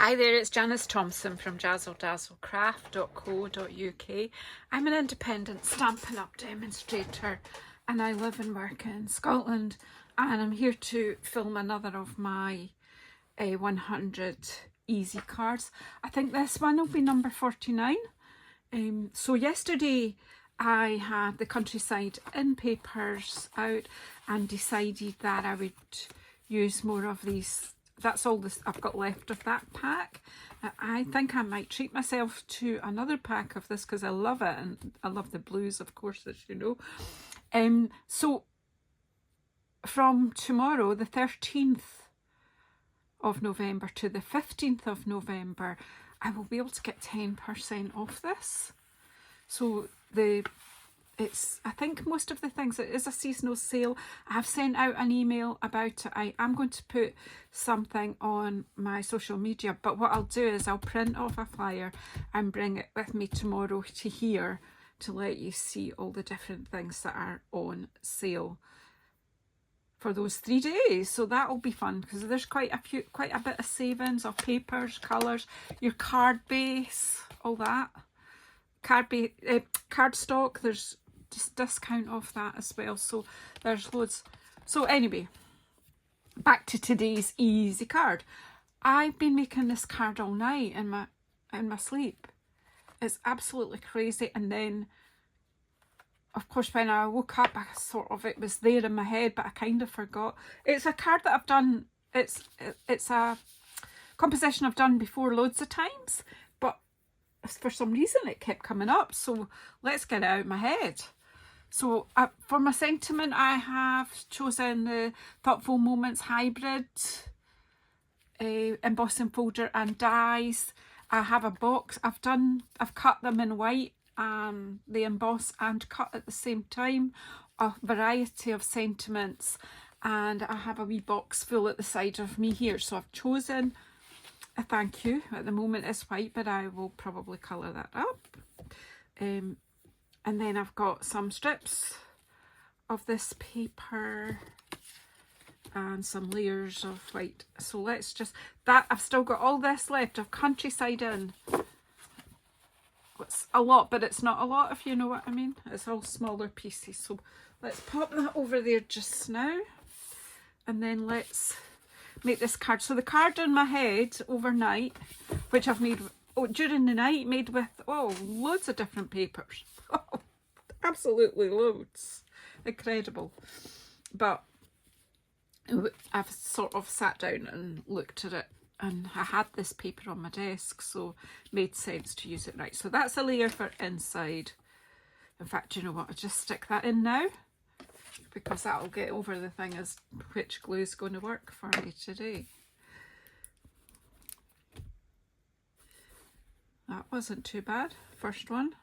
Hi there, it's Janice Thomson from JazzleDazzleCraft.co.uk. I'm an independent Stampin' Up demonstrator and I live and work in Scotland, and I'm here to film another of my 100 easy cards. I think this one will be number 49. So yesterday I had the countryside in papers out and decided that I would use more of these. That's all this I've got left of that pack. I think I might treat myself to another pack of this because I love it, and I love the blues, of course, as you know. So from tomorrow, the 13th of November to the 15th of November, I will be able to get 10% off this. So I think most of the things, it is a seasonal sale. I've sent out an email about it. I am going to put something on my social media, but what I'll do is I'll print off a flyer and bring it with me tomorrow to here to let you see all the different things that are on sale for those 3 days. So that'll be fun because there's quite a bit of savings of papers, colours, your card base, all that. Card stock, there's just discount off that as well, so there's loads. So anyway, back to today's easy card. I've been making this card all night in my sleep. It's absolutely crazy. And then of course when I woke up, it was there in my head, but I kind of forgot. It's a card that I've done. It's a composition I've done before loads of times, but for some reason it kept coming up, so let's get it out of my head. So for my sentiment, I have chosen the Thoughtful Moments Hybrid embossing folder and dies. I have a box. I've cut them in white, they emboss and cut at the same time, a variety of sentiments, and I have a wee box full at the side of me here. So I've chosen a thank you. At the moment it's white, but I will probably colour that up. And then I've got some strips of this paper and some layers of white. So let's just, I've still got all this left of countryside in. It's a lot, but it's not a lot, if you know what I mean. It's all smaller pieces. So let's pop that over there just now. And then let's make this card. So the card in my head overnight, which I've made during the night, made with loads of different papers. Absolutely loads. Incredible. But I've sort of sat down and looked at it, and I had this paper on my desk, so it made sense to use it. Right, so that's a layer for inside. In fact, you know what, I'll just stick that in now, because that'll get over the thing as which glue is going to work for me today. That wasn't too bad, first one.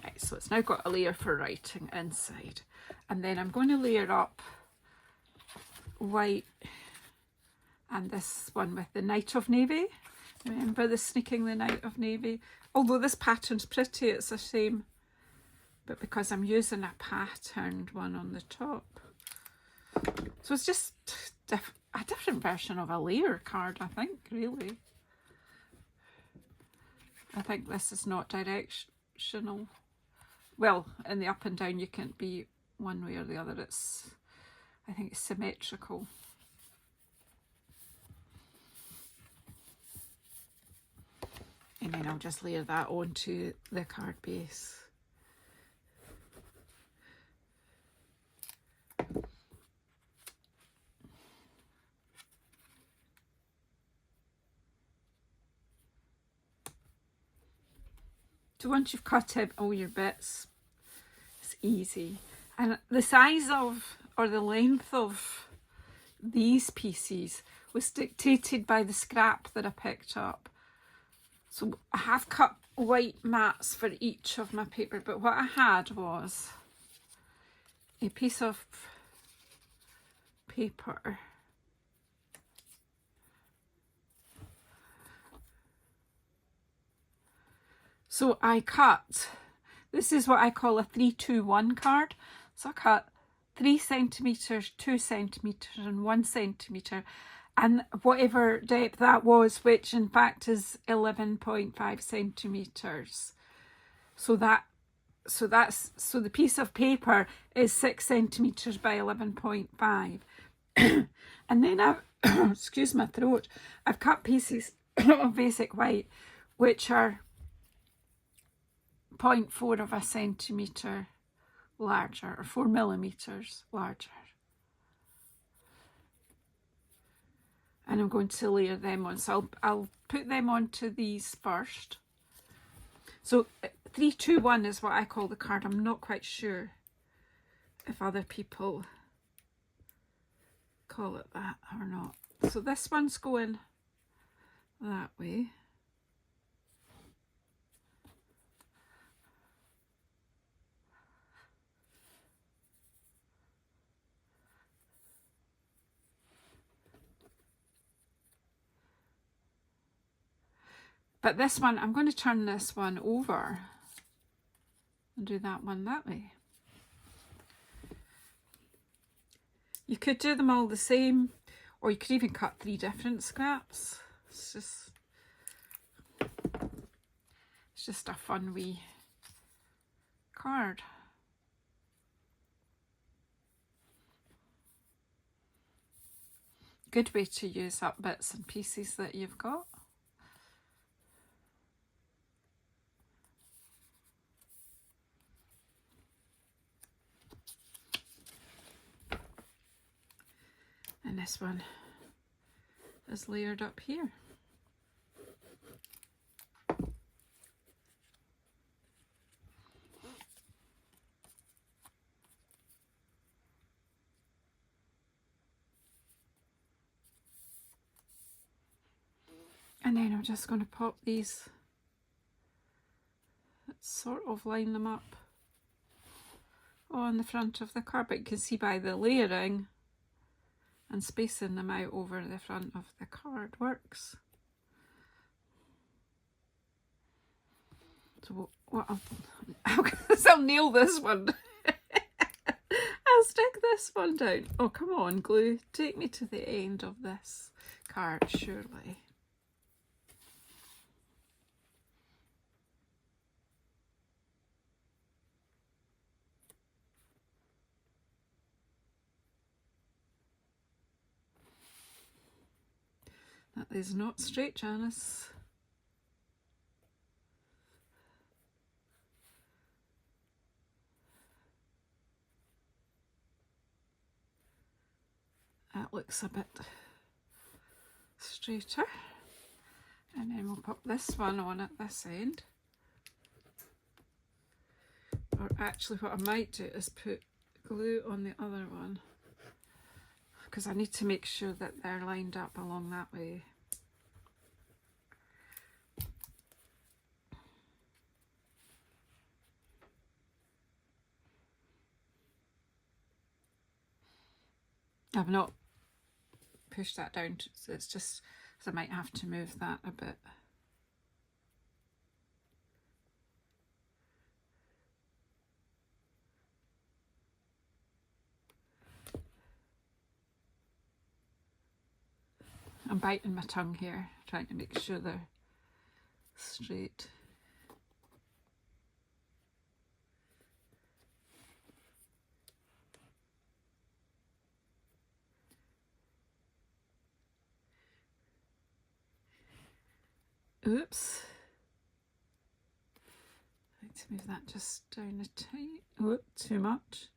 Right, so it's now got a layer for writing inside, and then I'm going to layer up white and this one with the Night of Navy. Remember the Sneaking the Night of Navy? Although this pattern's pretty, it's a shame, but because I'm using a patterned one on the top. So it's just a different version of a layer card, I think, really. I think this is not directional. Well, in the up and down you can't be one way or the other. I think it's symmetrical. And then I'll just layer that onto the card base. So once you've cut out all your bits, it's easy. And the size of, or the length of these pieces was dictated by the scrap that I picked up. So I have cut white mats for each of my paper, but what I had was a piece of paper So I cut, this is what I call a 3-2-1 card. So I cut 3 centimetres, 2 centimetres and 1 centimetre, and whatever depth that was, which in fact is 11.5 centimetres. So the piece of paper is 6 centimetres by 11.5. And then I've, excuse my throat, I've cut pieces of basic white which are 0.4 of a centimetre larger, or 4 millimetres larger. And I'm going to layer them on. So I'll put them onto these first. So 3-2-1 is what I call the card. I'm not quite sure if other people call it that or not. So this one's going that way. But this one, I'm going to turn this one over and do that one that way. You could do them all the same, or you could even cut 3 different scraps. It's just a fun wee card. Good way to use up bits and pieces that you've got. And this one is layered up here. And then I'm just going to pop these, sort of line them up on the front of the card, but you can see by the layering and spacing them out over the front of the card works. So what I'll nail this one. I'll stick this one down. Oh, come on, glue. Take me to the end of this card, surely. That is not straight, Janice. That looks a bit straighter. And then we'll pop this one on at this end. Or actually what I might do is put glue on the other one, because I need to make sure that they're lined up along that way. I've not pushed that down, so it's just, so I might have to move that a bit. I'm biting my tongue here, trying to make sure they're straight. Oops. I need to move that just down a tiny, whoop, too much.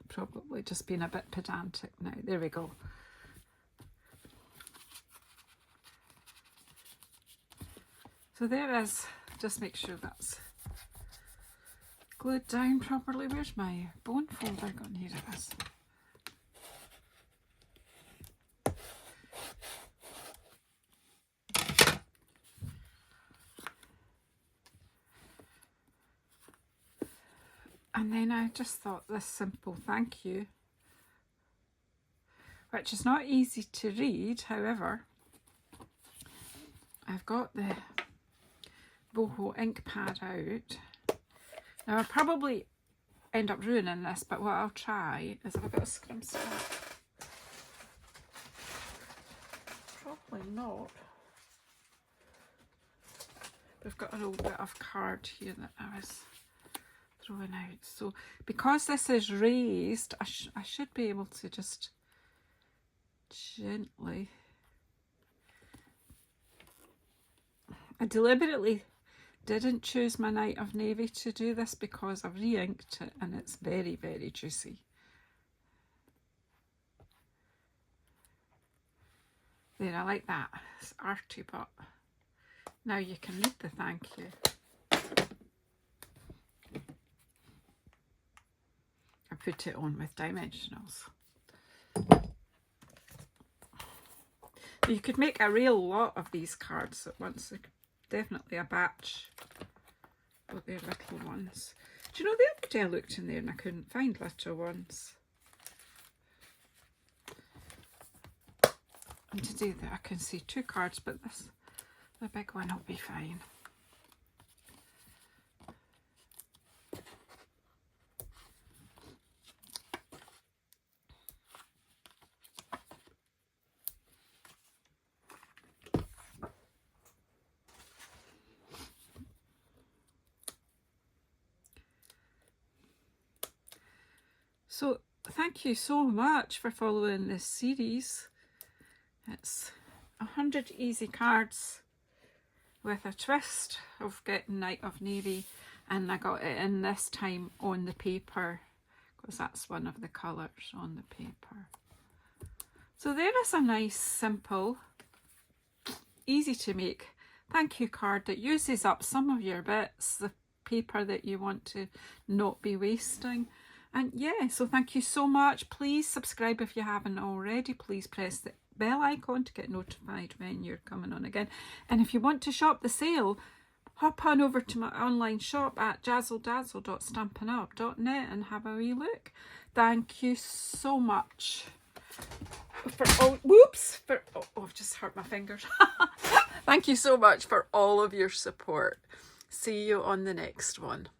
Probably just being a bit pedantic now. There we go. So there is, just make sure that's glued down properly. Where's my bone folder gone? Here it is. And then I just thought this simple thank you, which is not easy to read, however, I've got the boho ink pad out. Now I'll probably end up ruining this, but what I'll try is, have I got a scrim stamp? Probably not. We've got a little bit of card here that I was throwing out. So because this is raised, I should be able to just gently. I deliberately didn't choose my Night of Navy to do this because I've re-inked it and it's very, very juicy. There, I like that. It's arty, but now you can read the thank you. I put it on with dimensionals. You could make a real lot of these cards at once. Definitely a batch. Oh, they're little ones. Do you know, the other day I looked in there and I couldn't find little ones. And to do that I can see 2 cards, but the big one will be fine. So thank you so much for following this series. It's 100 easy cards with a twist of getting Night of Navy, and I got it in this time on the paper because that's one of the colours on the paper. So there is a nice, simple, easy to make thank you card that uses up some of your bits, the paper that you want to not be wasting. And yeah, so thank you so much. Please subscribe if you haven't already. Please press the bell icon to get notified when you're coming on again. And if you want to shop the sale, hop on over to my online shop at JazzleDazzle.stampinup.net and have a wee look. Thank you so much for all, I've just hurt my fingers. Thank you so much for all of your support. See you on the next one.